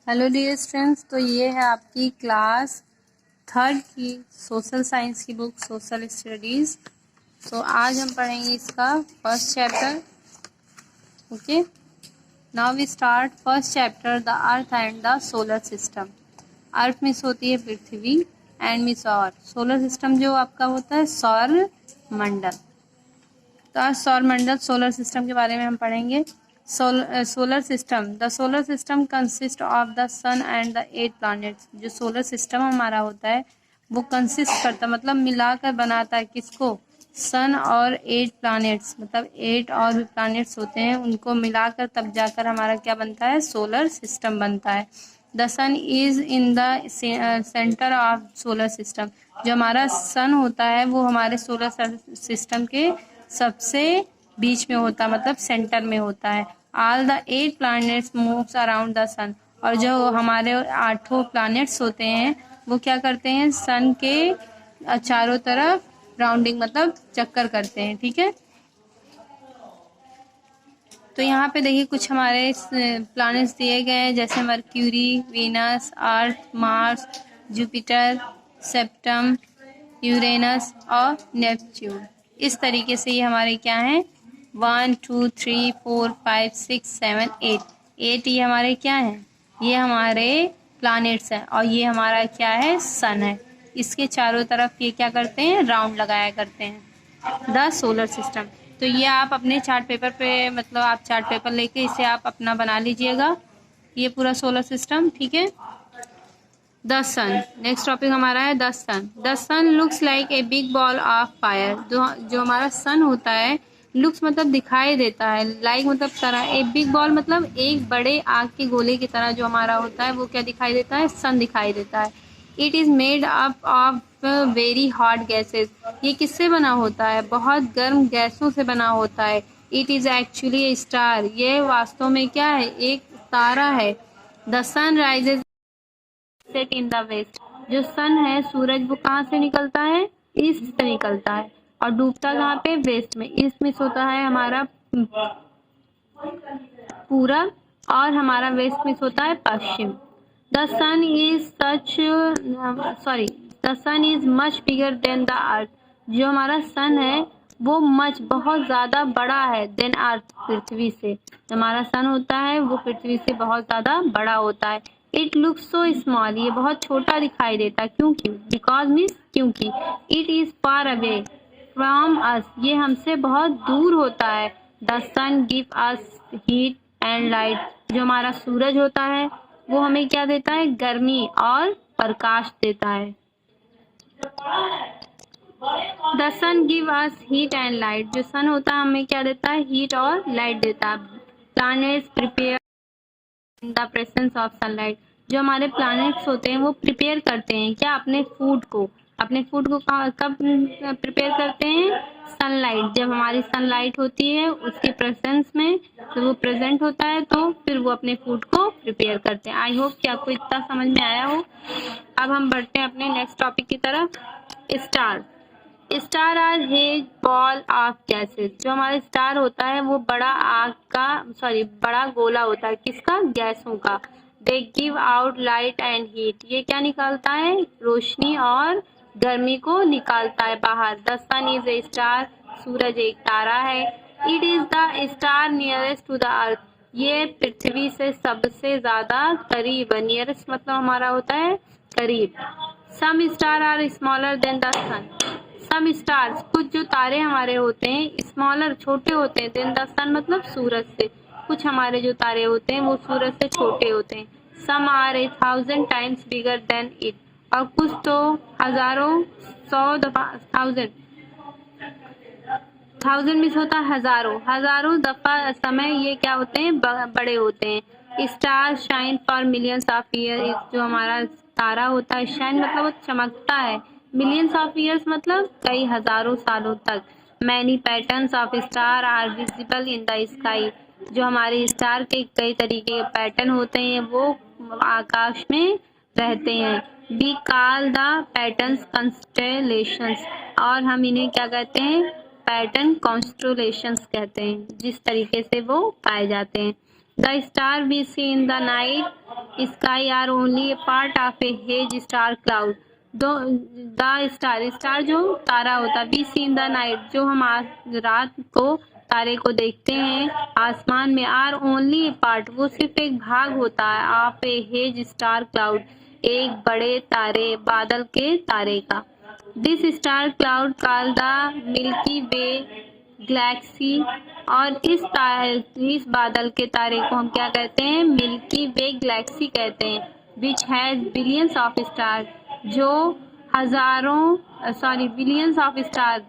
Hello dear students, तो ये है आपकी क्लास थर्ड की सोशल साइंस की बुक सोशल स्टडीज़। तो आज हम पढ़ेंगे इसका first chapter. Okay, now we start first chapter, the earth and the solar system. Earth means होती है पृथ्वी, एंड मीन्स सौर। सोलर सिस्टम जो आपका होता है सौर मंडल। तो आज सौर मंडल सोलर सिस्टम के बारे में हम पढ़ेंगे। Solar system, the solar system consist of the sun and the 8 planets. जो सोलर सिस्टम हमारा होता है वो कंसिस्ट करता, मतलब मिलाकर बनाता है किसको? सन और 8 प्लैनेट्स, मतलब 8 और भी प्लैनेट्स होते हैं, उनको मिलाकर तब जाकर हमारा क्या बनता है? सोलर सिस्टम बनता है। The sun is in the centre of solar system. जो हमारा सन होता है वो हमारे सोलर सिस्टम के सबसे बीच में होता है, मतलब सेंटर में होता है। All the 8 planets moves around the sun. और जो हमारे 8 प्लैनेट्स होते हैं वो क्या करते हैं? सन के चारों तरफ राउंडिंग, मतलब चक्कर करते हैं। ठीक है, तो यहाँ पे देखिए कुछ हमारे प्लैनेट्स दिए गए हैं, जैसे mercury, Venus, Earth, Mars, Jupiter, septum, Uranus और नेपच्यून। इस तरीके से ये हमारे क्या हैं? 1 2 3 4 5 6 7 8 ये हमारे क्या हैं? ये हमारे प्लैनेट्स हैं, और ये हमारा क्या है? सन है। इसके चारों तरफ ये क्या करते हैं? राउंड लगाया करते हैं। The solar system. तो ये आप अपने चार्ट पेपर पे, मतलब आप चार्ट पेपर लेके इसे आप अपना बना लीजिएगा, ये पूरा सोलर सिस्टम। ठीक है, द सन, नेक्स्ट टॉपिक हमारा है the sun. The sun looks like a big ball of fire. जो हमारा सन होता है, लुक्स मतलब दिखाई देता है, लाइक मतलब तरह, ए बिग बॉल मतलब एक बड़े आग के गोले की तरह जो हमारा होता है वो क्या दिखाई देता है? सन दिखाई देता है। It is made up of very hot gases. ये किससे बना होता है? बहुत गर्म गैसों से बना होता है। It is actually a star. ये वास्तव में क्या है? एक तारा है। The sun rises set in the west. जो सन है, सूरज, वो कहाँ से निकलता है? ईस्ट से निकलता है। और डूबता कहाँ पे? वेस्ट में। ईस्ट में होता है हमारा पूरब, और हमारा वेस्ट में होता है पश्चिम। The sun is the sun is much bigger than the earth. जो हमारा सन है वो मच बहुत ज्यादा बड़ा है देन अर्थ, पृथ्वी से। जो हमारा सन होता है वो पृथ्वी से बहुत ज्यादा बड़ा होता है। It looks so small. ये बहुत छोटा दिखाई देता है। क्योंकि, बिकॉज मीन्स क्योंकि। It is far away from us. ये हमसे बहुत दूर होता है। The sun give us heat and light. जो हमारा सूरज होता है वो हमें क्या देता है? गर्मी और प्रकाश देता है। The sun give us heat and light. जो सन होता है हमें क्या देता है? हीट और लाइट देता है। Planets prepare in the presence of sunlight. जो हमारे प्लैनेट्स होते हैं वो प्रिपेयर करते हैं क्या? अपने फूड को कब प्रिपेयर करते हैं? सनलाइट। जब हमारी सनलाइट होती है उसके प्रेजेंस में, तो वो प्रेजेंट होता है, तो फिर वो अपने फूड को प्रिपेयर करते हैं। आई होप कि आपको इतना समझ में आया हो। अब हम बढ़ते हैं अपने नेक्स्ट टॉपिक की तरफ। Star. Star are huge ball of gases. जो हमारा स्टार होता है वो बड़ा गोला होता है। किसका? गैसों का। They give out light and heat. ये क्या निकालता है? रोशनी और गर्मी को निकालता है बाहर। The sun is a star. सूरज एक तारा है। It is the star nearest to the earth. ये पृथ्वी से सबसे ज्यादा करीब है। नियरेस्ट मतलब हमारा होता है करीब। Some star are smaller than the sun. Some stars, कुछ जो तारे हमारे होते हैं, स्मॉलर छोटे होते हैं, देन द सन मतलब सूरज से। कुछ हमारे जो तारे होते हैं वो सूरज से छोटे होते हैं। Some are 1,000 times bigger than it. और कुछ तो हजारों, 100 दफा, 1000 में होता है हजारों दफा समय ये क्या होते हैं? बड़े होते हैं। Star shine for millions of year. जो हमारा तारा होता है, शाइन मतलब वो चमकता है, मिलियंस ऑफ ईयर्स मतलब कई हजारों सालों तक। Many patterns of star are visible in the sky. जो हमारे स्टार के कई तरीके के पैटर्न होते हैं वो आकाश में रहते हैं। We call the patterns constellations. और हम इन्हें क्या कहते हैं? पैटर्न कॉन्स्टोलेशंस कहते हैं, जिस तरीके से वो पाए जाते हैं। The star we see in the night sky are only a part of a haze star cloud. The star जो तारा होता है, we see in the night जो हम रात को तारे को देखते हैं आसमान में, are only a part वो सिर्फ एक भाग होता है of a haze star cloud एक बड़े तारे बादल के तारे का। This star cloud called the Milky Way Galaxy और इस बादल के तारे को हम क्या कहते हैं, मिल्की वे गैलेक्सी कहते हैं। Which has billions of star जो बिलियंस ऑफ स्टार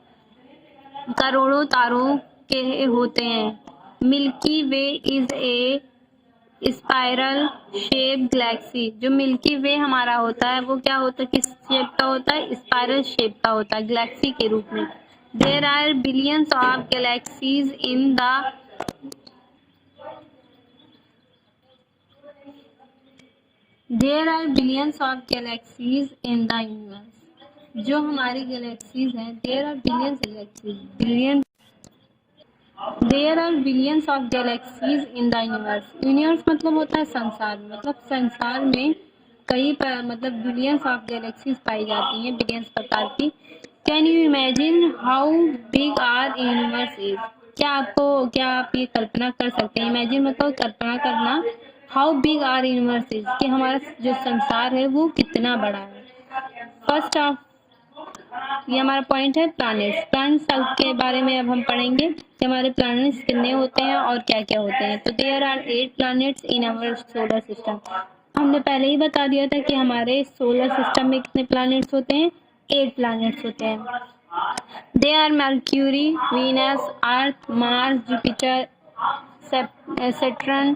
करोड़ों तारों के होते हैं। Milky way is a spiral shape Galaxy जो मिल्की वे हमारा होता है वो क्या होता है, किस शेप का होता है, स्पाइरल शेप का होता है गैलेक्सी के रूप में। There are billions of galaxies in the universe। जो हमारी गैलेक्सीज हैं, there are billions of galaxies in the universe। Universe मतलब होता है संसार, मतलब संसार में कई मतलब बिलियंस ऑफ गैलेक्सीज पाई जाती हैं, बिलियंस प्रकार की। Can you imagine how big are universe is. क्या आप ये कल्पना कर सकते हैं, इमेजिन मतलब कल्पना करना, how big are universe is कि हमारा जो संसार है वो कितना बड़ा है। फर्स्ट ऑफ ये हमारा पॉइंट है प्लैनेट्स के बारे में अब हम पढ़ेंगे कि हमारे प्लैनेट्स कितने होते हैं और क्या क्या होते हैं। तो there are 8 planets in our solar system. हमने पहले ही बता दिया था कि हमारे सोलर सिस्टम में कितने प्लैनेट्स होते हैं, 8 प्लैनेट्स होते हैं। They are Mercury, Venus, Earth, Mars, Jupiter, Saturn,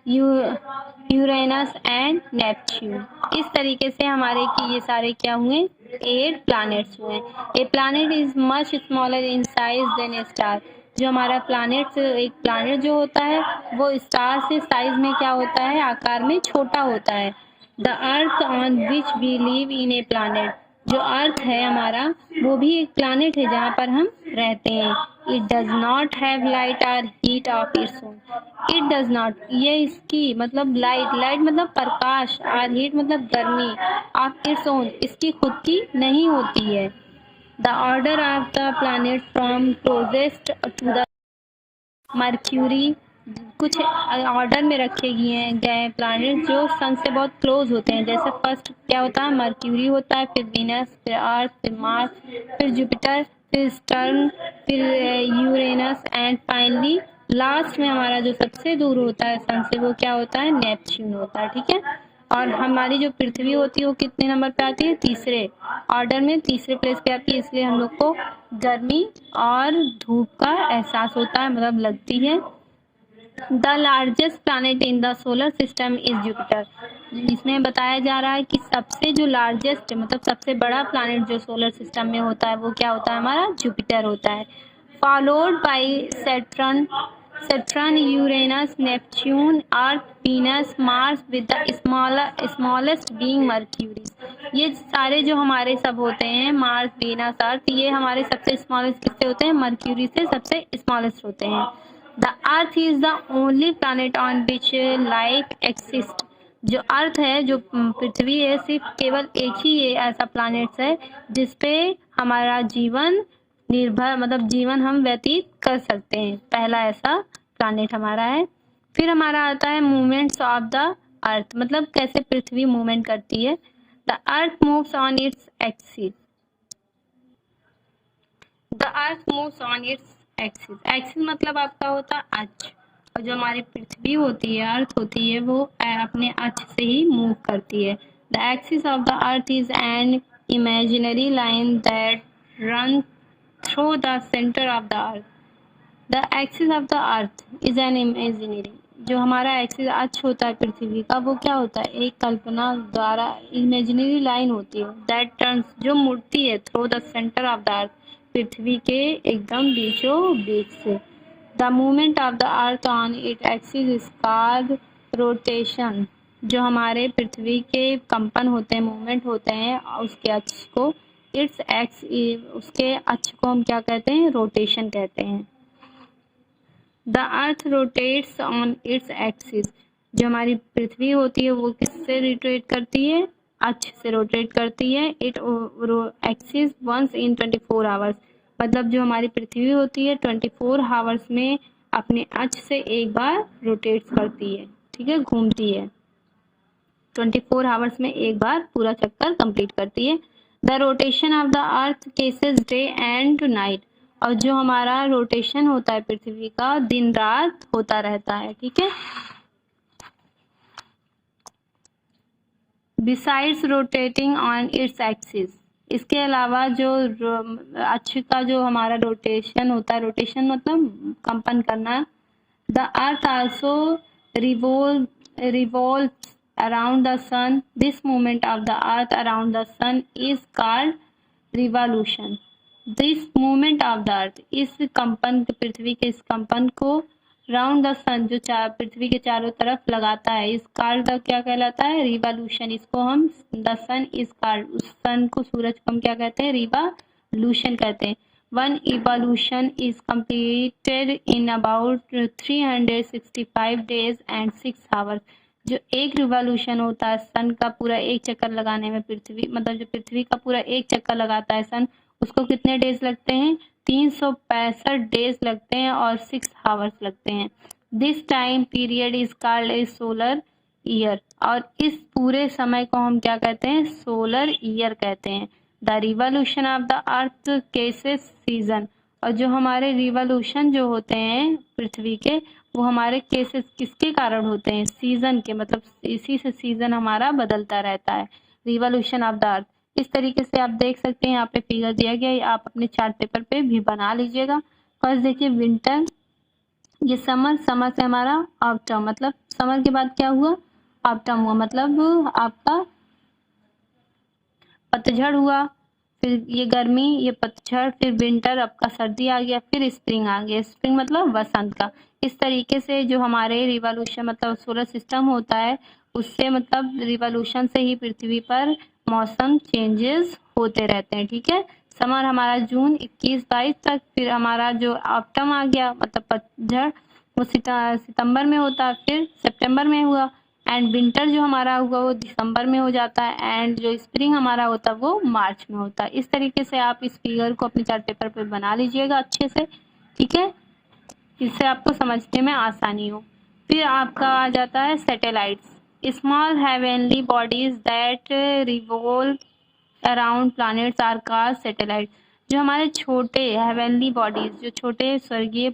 Uranus and Neptune. इस तरीके से हमारे की ये सारे क्या हुए, 8 प्लैनेट्स हुए। A planet is much smaller in size than a star. जो हमारा एक प्लैनेट जो होता है वो स्टार से साइज में क्या होता है, आकार में छोटा होता है। The earth on which we live in a planet. जो अर्थ है हमारा वो भी एक प्लैनेट है जहाँ पर हम रहते हैं। It does not have light और heat of its own. It does not ये इसकी मतलब लाइट मतलब प्रकाश, और हीट मतलब गर्मी, ऑफ इट्स ओन इसकी खुद की नहीं होती है। The order of the planet from closest to the Mercury, कुछ ऑर्डर में रखे गए प्लैनेट जो सन से बहुत क्लोज होते हैं। जैसे फर्स्ट क्या होता है, मर्क्यूरी होता है, फिर वीनस, फिर अर्थ, फिर मार्स, फिर जुपिटर, फिर सैटर्न, फिर यूरेनस एंड फाइनली लास्ट में हमारा जो सबसे दूर होता है सन से वो क्या होता है, नेपच्यून होता है। ठीक है, और हमारी जो पृथ्वी होती है वो कितने नंबर पे आती है, तीसरे ऑर्डर में, तीसरे प्लेस पे आती है। इसलिए हम लोग को गर्मी और धूप का एहसास होता है, मतलब लगती है। The largest planet in the solar system is Jupiter. इसमें बताया जा रहा है कि सबसे जो लार्जेस्ट मतलब सबसे बड़ा प्लैनेट जो सोलर सिस्टम में होता है वो क्या होता है, हमारा जुपिटर होता है। Followed by Saturn, Uranus, Neptune, earth, Venus, Mars with the smallest being mercury. ये सारे जो हमारे सब होते हैं, मार्स, वीनस, अर्थ, ये हमारे सबसे स्मॉलेस्ट किससे होते हैं, मर्क्यूरी से सबसे स्मॉलेस्ट होते हैं। The earth is the only planet on which life exist. जो अर्थ है, जो पृथ्वी है, सिर्फ केवल एक ही ऐसा प्लैनेट है जिसपे हमारा जीवन निर्भर मतलब जीवन हम व्यतीत कर सकते हैं। पहला ऐसा प्लैनेट हमारा है। फिर हमारा आता है मूवमेंट्स ऑफ द अर्थ, मतलब कैसे पृथ्वी मूवमेंट करती है। The earth moves on its axis. The earth moves on its axis. Axis मतलब आपका होता है अक्ष, और जो हमारी पृथ्वी होती है, अर्थ होती है, वो अपने अक्ष से ही मूव करती है। The axis of the earth is an imaginary line that run through the centre of the earth. The axis of the earth is an imaginary. जो हमारा एक्सिस अक्ष होता है पृथ्वी का वो क्या होता है, एक कल्पना द्वारा इमेजिनरी लाइन होती है। दैट टर्न्स जो मुड़ती है through the centre of the earth, पृथ्वी के एकदम बीचों बीच से। The movement of the earth on it axis is called rotation. जो हमारे पृथ्वी के कंपन होते हैं, मूवमेंट होते हैं उसके अक्ष को, इट्स एक्स उसके अक्ष को हम क्या कहते हैं, रोटेशन कहते हैं। The earth rotates on its axis, जो हमारी पृथ्वी होती है वो किससे रोटेट करती है, अक्ष से रोटेट करती है। It axis once in 24 hours, मतलब जो हमारी पृथ्वी होती है 24 आवर्स में अपने अक्ष से एक बार रोटेट करती है, ठीक है, घूमती है। 24 आवर्स में एक बार पूरा चक्कर कंप्लीट करती है। The rotation of the earth cases day and night, और जो हमारा रोटेशन होता है पृथ्वी का दिन रात होता रहता है, ठीक है। Besides rotating on its axis, इसके अलावा जो अक्ष का जो हमारा रोटेशन होता है, रोटेशन मतलब कंपन करना, the earth also revolves around the sun. This movement of the earth around the sun is called revolution. This movement of the earth, इस कंपन, पृथ्वी के इस कंपन को राउंड द सन, जो पृथ्वी के चारों तरफ लगाता है, इस काल का क्या कहलाता है, रिवॉल्यूशन। इसको हम द सन इज कार्ड, उस सन को, सूरज को हम क्या कहते हैं, रिवॉल्यूशन कहते हैं। One evolution is completed in about 365 days and 6 hours। जो एक रिवॉल्यूशन होता है सन का पूरा एक चक्कर लगाने में, पृथ्वी मतलब जो पृथ्वी का पूरा एक चक्कर लगाता है सन, उसको कितने डेज लगते हैं, 365 डेज लगते हैं और 6 आवर्स लगते हैं। This time period is called a solar year, और इस पूरे समय को हम क्या कहते हैं, सोलर ईयर कहते हैं। The revolution of the earth cases season, और जो हमारे रिवॉल्यूशन जो होते हैं पृथ्वी के, वो हमारे केसेस किसके कारण होते हैं, सीजन के, मतलब इसी से सीजन हमारा बदलता रहता है, रिवॉल्यूशन ऑफ द अर्थ। इस तरीके से आप देख सकते हैं, यहाँ पे फिगर दिया गया है, आप अपने चार्ट पेपर पे भी बना लीजिएगा। फर्स्ट देखिए विंटर, ये समर, समर से हमारा ऑटम, मतलब समर के बाद क्या हुआ, ऑटम हुआ, मतलब आपका पतझड़ हुआ, फिर ये गर्मी, ये पतझड़, फिर विंटर, आपका सर्दी आ गया, फिर स्प्रिंग आ गया, स्प्रिंग मतलब वसंत का। इस तरीके से जो हमारे रिवॉल्यूशन मतलब सोलर सिस्टम होता है, उससे मतलब रिवॉल्यूशन से ही पृथ्वी पर मौसम चेंजेस होते रहते हैं, ठीक है। समर हमारा जून 21-22 तक, फिर हमारा जो ऑटम आ गया मतलब पतझड़, वो सितंबर में होता, फिर सितंबर में हुआ, एंड विंटर जो हमारा हुआ वो दिसंबर में हो जाता है, एंड जो स्प्रिंग हमारा होता है वो मार्च में होता है। इस तरीके से आप इस फिगर को अपने चार्ट पेपर पे बना लीजिएगा अच्छे से, ठीक है, जिससे आपको समझने में आसानी हो। फिर आपका आ जाता है satellites, small heavenly bodies that revolve around planets are called satellite. जो हमारे छोटे हेवनली बॉडीज, जो छोटे स्वर्गीय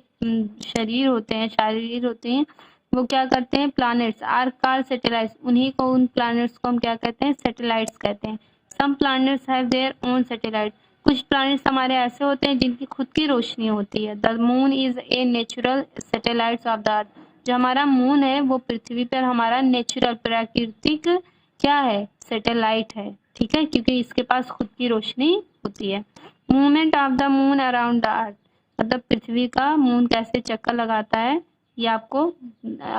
शरीर होते हैं, शारीर होते हैं, वो क्या करते हैं, प्लैनेट्स आर कॉल्ड सैटेलाइट्स, उन्हीं को, उन प्लैनेट्स को हम क्या कहते हैं, सैटेलाइट्स कहते हैं। Some planets have their own satellite, कुछ प्लैनेट्स हमारे ऐसे होते हैं जिनकी खुद की रोशनी होती है। The moon is a natural satellites of the earth, जो हमारा मून है वो पृथ्वी पर हमारा नेचुरल प्राकृतिक क्या है, सैटेलाइट है, ठीक है, क्योंकि इसके पास खुद की रोशनी होती है। Movement of the moon around the earth, मतलब पृथ्वी का मून कैसे चक्कर लगाता है, ये आपको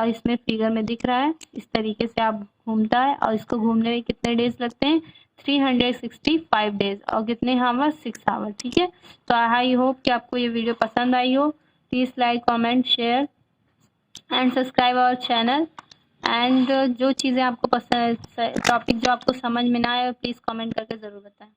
इसमें फिगर में दिख रहा है। इस तरीके से आप घूमता है, और इसको घूमने में कितने डेज लगते हैं, 365 डेज, और कितने आवर, 6 आवर, ठीक है। तो आई होप कि आपको ये वीडियो पसंद आई हो। Please like, comment, share and subscribe our channel. And जो चीज़ें आपको पसंद, टॉपिक जो आपको समझ में ना आए, प्लीज़ कमेंट करके ज़रूर बताएं।